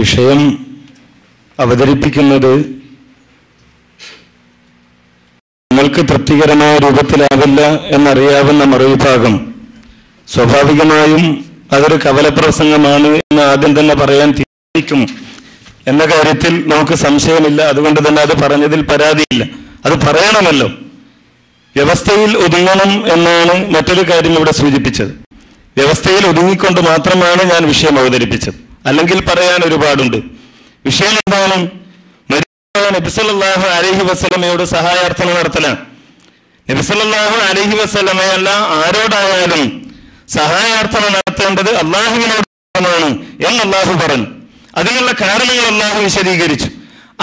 വിഷയം അവതരിപ്പിക്കുന്നത് നിങ്ങൾക്ക് തൃപ്തികരമായ രൂപത്തിലാവില്ല എന്നറിയാവുന്ന മറുവിഭാഗം സ്വാഭാവികമായും അതൊരു കവലപ്രസംഗമാണ് എന്ന് ആദ്യം തന്നെ പറയാൻ തീരുമാനിക്കും എന്ന കാര്യത്തിൽ നമുക്ക് സംശയമില്ല. അതുകൊണ്ട് തന്നെ അത് പറഞ്ഞതിൽ പരാതിയില്ല. അത് പറയണമല്ലോ. വ്യവസ്ഥയിൽ ഒതുങ്ങണം എന്നാണ് മറ്റൊരു കാര്യം ഇവിടെ സൂചിപ്പിച്ചത്. വ്യവസ്ഥയിൽ ഒതുങ്ങിക്കൊണ്ട് മാത്രമാണ് ഞാൻ വിഷയം അവതരിപ്പിച്ചത്. അല്ലെങ്കിൽ പറയാൻ ഒരുപാടുണ്ട്. വിഷയം എന്താണ്? നബി സല്ലല്ലാഹു അലൈഹി വസല്ലമയോട് സഹായാർത്ഥന നടത്തലാണ്. നബി സല്ലല്ലാഹു അലൈഹി വസല്ലമയല്ല ആരോടായാലും സഹായാർത്ഥന നടത്തേണ്ടത് അള്ളാഹുവിനോടാണ് എന്ന് അള്ളാഹു പറഞ്ഞു. അതിനുള്ള കാരണങ്ങൾ അള്ളാഹു വിശദീകരിച്ചു.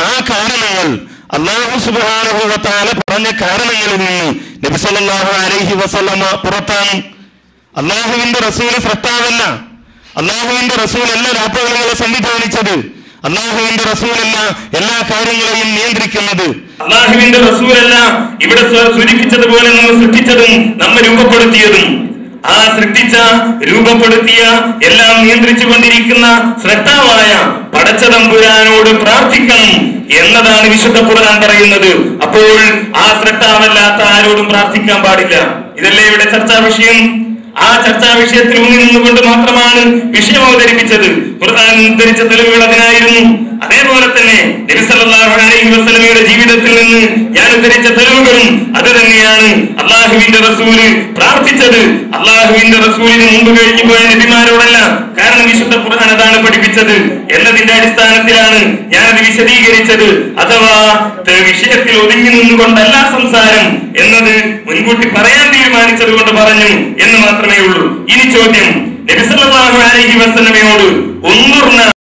ആ കാരണങ്ങൾ അള്ളാഹു സുബ്ഹാനഹു വ തആല പറഞ്ഞ കാരണങ്ങളിൽ നിന്ന് നബി സല്ലല്ലാഹു അലൈഹി വസല്ലമ പുറത്താണ്. അള്ളാഹുവിന്റെ റസൂൽ സ്രഷ്ടാവല്ല. അള്ളാഹുവിന്റെ റസൂലല്ല രാപ്പകലുകളെ സംവിധാനിച്ചത്. അള്ളാഹുവിന്റെ റസൂലല്ല എല്ലാ കാര്യങ്ങളെയും നിയന്ത്രിക്കുന്നത്. അള്ളാഹുവിന്റെ റസൂലല്ല ഇവിടെ സൂചിപ്പിച്ചതുപോലെ നമ്മൾ സൃഷ്ടിച്ചതും നമ്മെ രൂപപ്പെടുത്തിയതും. ആ സൃഷ്ടിച്ച രൂപപ്പെടുത്തിയ എല്ലാം നിയന്ത്രിച്ചു കൊണ്ടിരിക്കുന്ന സ്രഷ്ടാവായ പടച്ചതമ്പുരാനോട് പ്രാർത്ഥിക്കണം എന്നതാണ് വിശുദ്ധ ഖുർആൻ പറയുന്നത്. അപ്പോൾ ആ സ്രഷ്ടാവല്ലാത്ത ആരോടും പ്രാർത്ഥിക്കാൻ പാടില്ല. ഇതല്ലേ ഇവിടെ ചർച്ചാ വിഷയം. ആ ചർച്ചാ വിഷയത്തിൽ ഊന്നി നിന്നുകൊണ്ട് മാത്രമാണ് വിഷയം അവതരിപ്പിച്ചത്. ഖുർആൻ ഉദ്ധരിച്ച തെളിവുകൾ അതിനായിരുന്നു. അതേപോലെ തന്നെ നബി സല്ലല്ലാഹു അലൈഹി വസല്ലമയുടെ ജീവിതത്തിൽ നിന്ന് ഞാൻ ഉദ്ധരിച്ച തെളിവുകളും അത് തന്നെയാണ്. അള്ളാഹുവിന്റെ റസൂല് പ്രാർത്ഥിച്ചത് അള്ളാഹുവിന്റെ റസൂലിന് മുമ്പ് കഴിഞ്ഞു പോയ നബിമാരോടല്ല. കാരണം വിശുദ്ധ ഖുർആൻ അതാണ് പഠിപ്പിച്ചത് എന്നതിന്റെ അടിസ്ഥാനത്തിലാണ് ഞാനത് വിശദീകരിച്ചത്. അഥവാ വിഷയത്തിൽ ഒതുങ്ങി നിന്നുകൊണ്ടല്ല സംസാരം എന്നത് മുൻകൂട്ടി പറയാൻ തീരുമാനിച്ചത് കൊണ്ട് പറഞ്ഞു എന്ന് മാത്രമേ ഉള്ളൂ. ഇനി ചോദ്യം, നബി സല്ലല്ലാഹു അലൈഹി വസല്ലമയോട് ഉൻദുർന